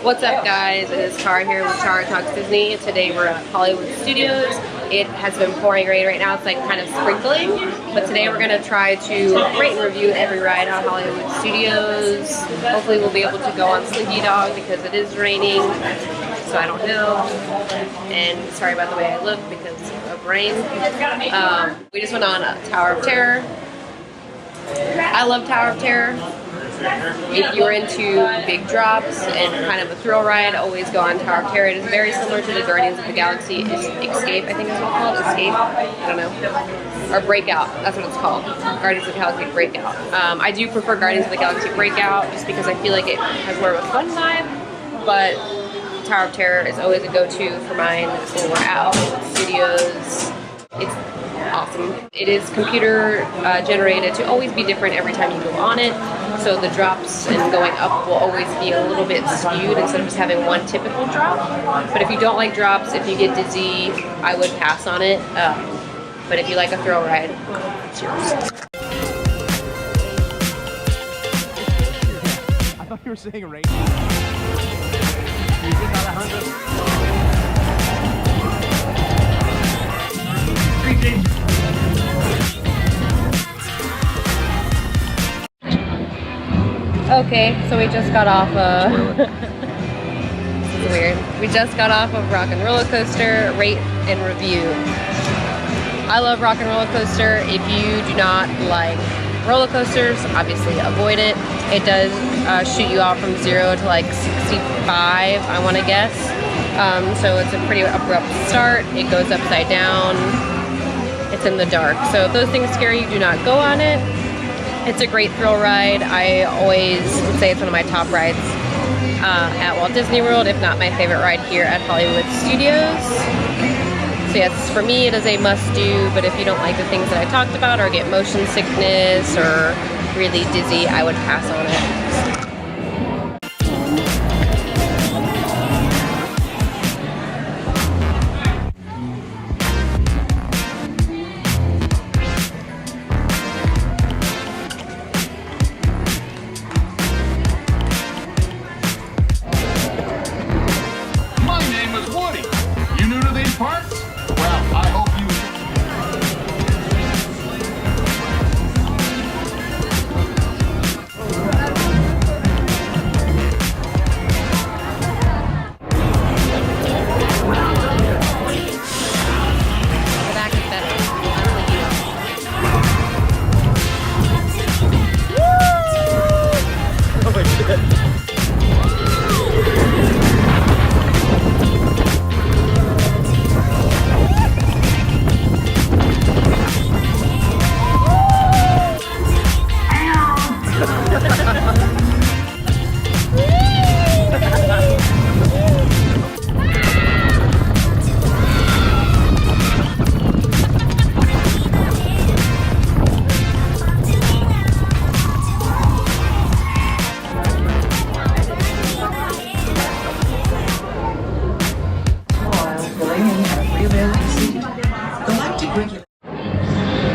What's up, guys? It is Tara here with Tara Talks Disney. Today we're at Hollywood Studios. It has been pouring rain right now. It's like kind of sprinkling, but today we're going to try to rate and review every ride on Hollywood Studios. Hopefully we'll be able to go on Slinky Dog because it is raining, so I don't know. And sorry about the way I look because of rain. We just went on Tower of Terror. I love Tower of Terror. If you're into big drops and kind of a thrill ride, always go on Tower of Terror. It is very similar to the Guardians of the Galaxy Escape, I think is what it's called. Escape? I don't know. Or Breakout. That's what it's called. Guardians of the Galaxy Breakout. I do prefer Guardians of the Galaxy Breakout just because I feel like it has more of a fun vibe, but Tower of Terror is always a go-to for mine when we're out at studios. It's awesome. It is computer generated to always be different every time you go on it, so the drops and going up will always be a little bit skewed instead of just having one typical drop. But if you don't like drops, if you get dizzy, I would pass on it. But if you like a thrill ride, it's yours. I thought you were saying rain. Okay, so we just got off this is weird. We just got off of Rock and Roller Coaster Rate and Review. I love Rock and Roller Coaster. If you do not like roller coasters, obviously avoid it. It does shoot you off from 0 to like 65, I want to guess. So it's a pretty abrupt start. It goes upside down. It's in the dark. So if those things scare you, do not go on it. It's a great thrill ride. I always would say it's one of my top rides at Walt Disney World, if not my favorite ride here at Hollywood Studios. So yes, for me it is a must-do, but if you don't like the things that I talked about or get motion sickness or really dizzy, I would pass on it.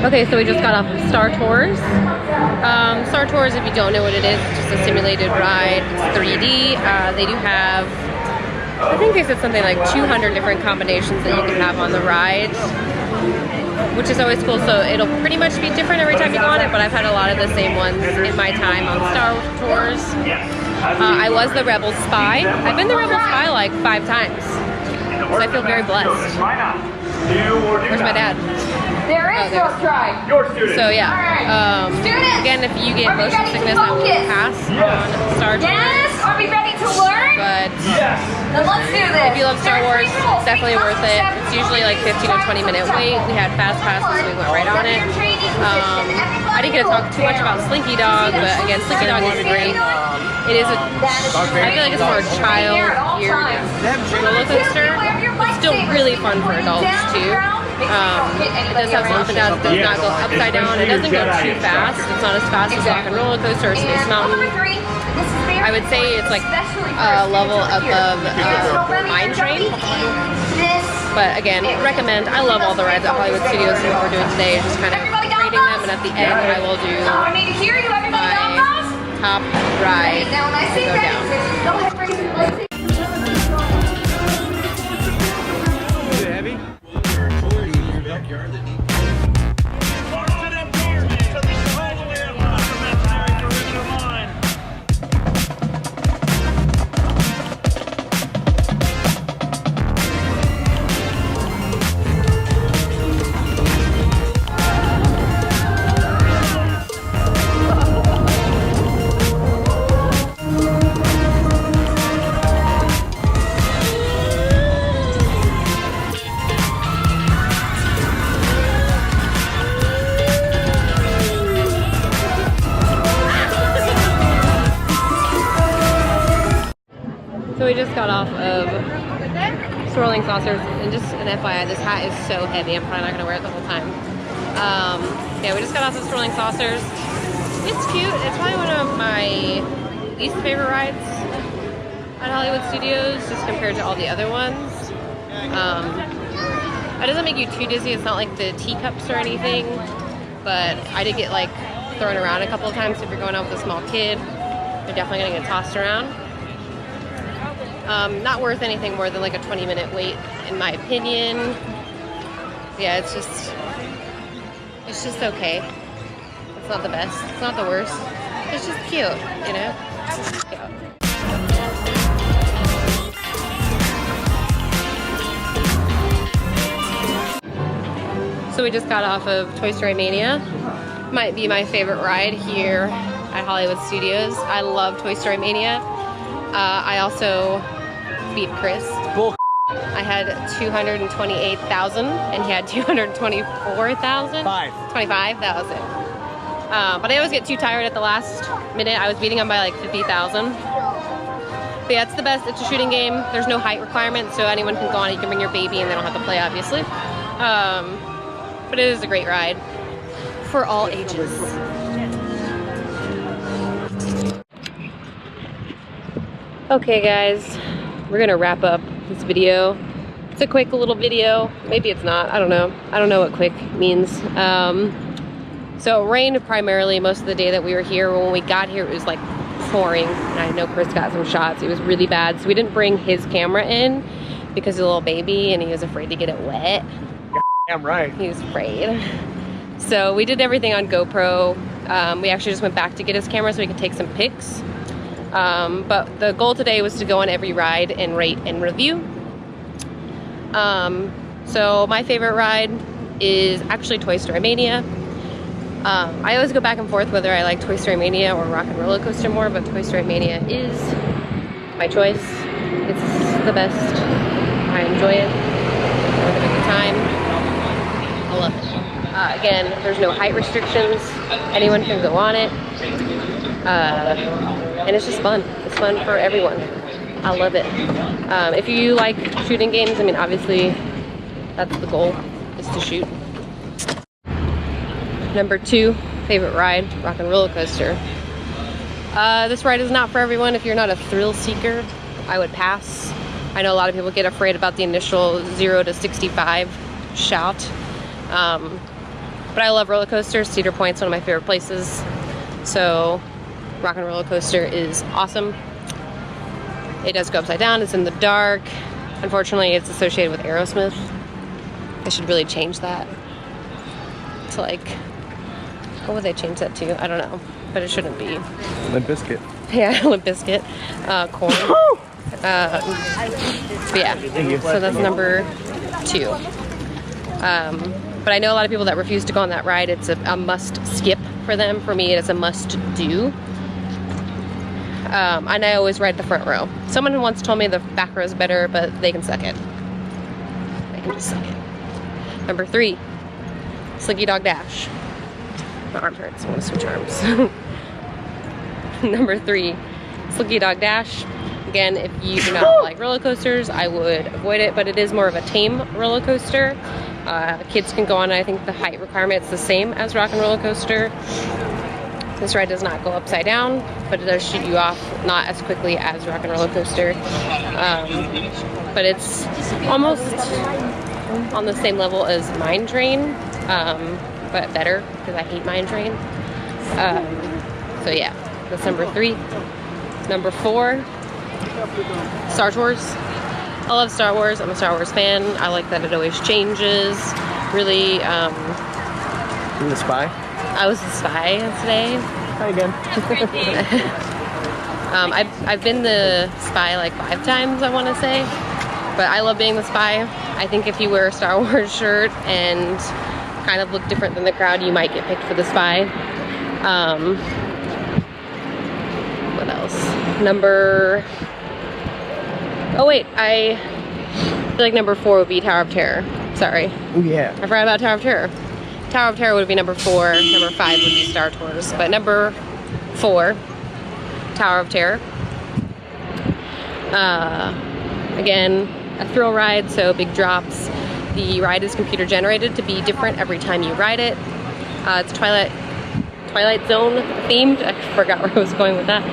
Okay, so we just got off of Star Tours. Star Tours, if you don't know what it is, it's just a simulated ride. It's 3D. They do have, I think they said something like 200 different combinations that you can have on the ride, which is always cool. So it'll pretty much be different every time you go on it, but I've had a lot of the same ones in my time on Star Tours. I was the Rebel Spy. I've been the Rebel Spy like 5 times, so I feel very blessed. Where's my dad? There is no strike. So yeah, again, if you get motion sickness, I will pass on Star Tours. Yes, are we ready to learn? But Then let's do this. if you love Star Wars, it's definitely worth it. It's usually like 15 to 20 minute wait. We had fast passes, we went right on it. I didn't get to talk too much about Slinky Dog, but again, Slinky Dog is great. It is I feel like it's more child-geared roller coaster. It's still really fun for adults too. It does have some up and downs. It does not go upside down. It doesn't go too fast. It's not as fast as Rock and Roller Coaster or Space Mountain. I would say it's like a level above Mine Train. But again, recommend. I love all the rides at Hollywood Studios, and what we're doing today is just kind of rating them, and at the end I will do my top ride to go down. we just got off of Swirling Saucers, and just an FYI, this hat is so heavy, I'm probably not going to wear it the whole time. Yeah, we just got off of Swirling Saucers. It's cute. It's probably one of my least favorite rides at Hollywood Studios, just compared to all the other ones. It doesn't make you too dizzy. It's not like the teacups or anything, but I did get like thrown around a couple of times. If you're going out with a small kid, you're definitely gonna get tossed around. Not worth anything more than like a 20-minute wait, in my opinion. Yeah, it's just okay. It's not the best. It's not the worst. It's just cute, you know? Yeah. So we just got off of Toy Story Mania. Might be my favorite ride here at Hollywood Studios. I love Toy Story Mania. I also beat Chris. Bull. I had 228,000 and he had 224,000. 25,000. But I always get too tired at the last minute. I was beating him by like 50,000. But yeah, it's the best. It's a shooting game. There's no height requirement, so anyone can go on. You can bring your baby and they don't have to play, obviously. But it is a great ride for all ages. Okay guys, we're gonna wrap up this video. It's a quick little video. Maybe it's not, I don't know. I don't know what quick means. So it rained primarily most of the day that we were here. When we got here, it was like pouring. And I know Chris got some shots. It was really bad. So we didn't bring his camera in because he's a little baby and he was afraid to get it wet. I'm right. He was afraid. So we did everything on GoPro. We actually just went back to get his camera so we could take some pics. But the goal today was to go on every ride and rate and review. So my favorite ride is actually Toy Story Mania. I always go back and forth whether I like Toy Story Mania or Rock and Roller Coaster more, but Toy Story Mania is my choice. It's the best. I enjoy it. I have a good time. I love it. Again, there's no height restrictions. Anyone can go on it. And it's just fun. It's fun for everyone. I love it. If you like shooting games, I mean, obviously that's the goal, is to shoot. Number 2, favorite ride, Rock and Roller Coaster. This ride is not for everyone. If you're not a thrill seeker, I would pass. I know a lot of people get afraid about the initial 0 to 65 shout. But I love roller coasters. Cedar Point's one of my favorite places. So Rock and Roller Coaster is awesome. It does go upside down. It's in the dark. Unfortunately, it's associated with Aerosmith. I should really change that to like, what would they change that to? I don't know, but it shouldn't be. Limp Bizkit. Yeah, Limp Bizkit. Korn. But yeah, so that's number 2. But I know a lot of people that refuse to go on that ride. It's a must skip for them. For me, it's a must do. And I always ride the front row. Someone once told me the back row is better, but they can suck it. They can just suck it. Number 3, Slinky Dog Dash. My arm hurts. I want to switch arms. Number 3, Slinky Dog Dash. Again, if you do not like roller coasters, I would avoid it, but it is more of a tame roller coaster. Kids can go on. I think the height requirement is the same as Rock and Roller Coaster. This ride does not go upside down, but it does shoot you off not as quickly as Rock and Roller Coaster. But it's almost on the same level as Mine Train, but better because I hate Mine Train. So yeah, that's number 3. Number 4, Star Wars. I love Star Wars. I'm a Star Wars fan. I like that it always changes. Really, You the spy? I was the spy today. Hi again. I've been the spy like 5 times, I want to say. But I love being the spy. I think if you wear a Star Wars shirt and kind of look different than the crowd, you might get picked for the spy. What else? Oh wait, I feel like number 4 would be Tower of Terror. Sorry. Oh yeah. I forgot about Tower of Terror. Tower of Terror would be number 4. Number 5 would be Star Tours. But number 4, Tower of Terror. Again, a thrill ride, so big drops. The ride is computer generated to be different every time you ride it. It's Twilight Zone themed. I forgot where I was going with that.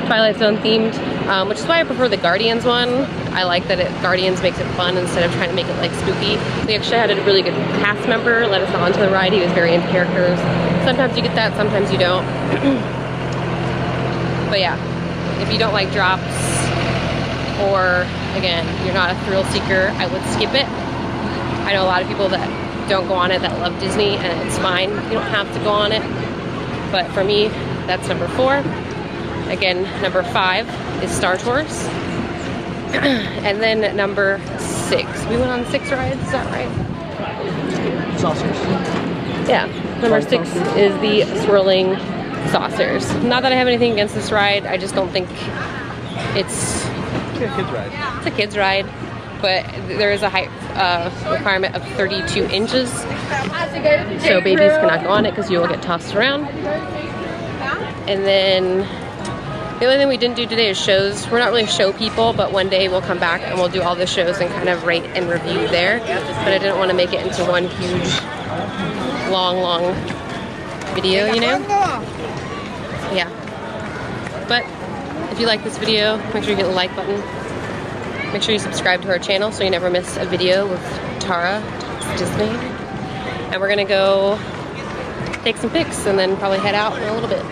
Twilight Zone themed, which is why I prefer the Guardians one. I like that Guardians makes it fun instead of trying to make it like spooky. We actually had a really good cast member let us onto the ride. He was very into characters. Sometimes you get that, sometimes you don't. But yeah, if you don't like drops, or again, you're not a thrill seeker, I would skip it. I know a lot of people that don't go on it that love Disney, and it's fine. You don't have to go on it. But for me, that's number 4. Again, number 5 is Star Tours. And then number 6. We went on 6 rides, is that right? Saucers. Yeah. Number 6 is the Swirling Saucers. Not that I have anything against this ride, I just don't think it's a kid's ride. It's a kid's ride, but there is a height requirement of 32 inches. So babies cannot go on it because you will get tossed around. And then the only thing we didn't do today is shows. We're not really show people, but one day we'll come back and we'll do all the shows and kind of rate and review there. But I didn't want to make it into one huge, long video, you know? Yeah. But if you like this video, make sure you hit the like button. Make sure you subscribe to our channel so you never miss a video with Tara Talks Disney. And we're gonna go take some pics and then probably head out in a little bit.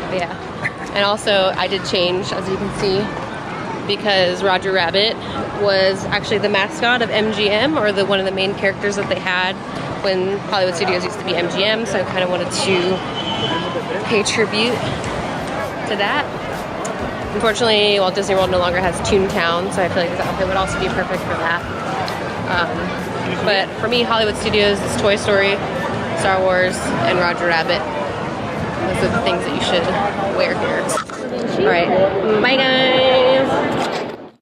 But yeah. And also I did change, as you can see, because Roger Rabbit was actually the mascot of MGM, or one of the main characters that they had when Hollywood Studios used to be MGM, so I kind of wanted to pay tribute to that. Unfortunately, Walt Disney World no longer has Toontown, so I feel like this outfit would also be perfect for that. But for me, Hollywood Studios is Toy Story, Star Wars, and Roger Rabbit. Those are the things that you should wear here. Alright, bye guys!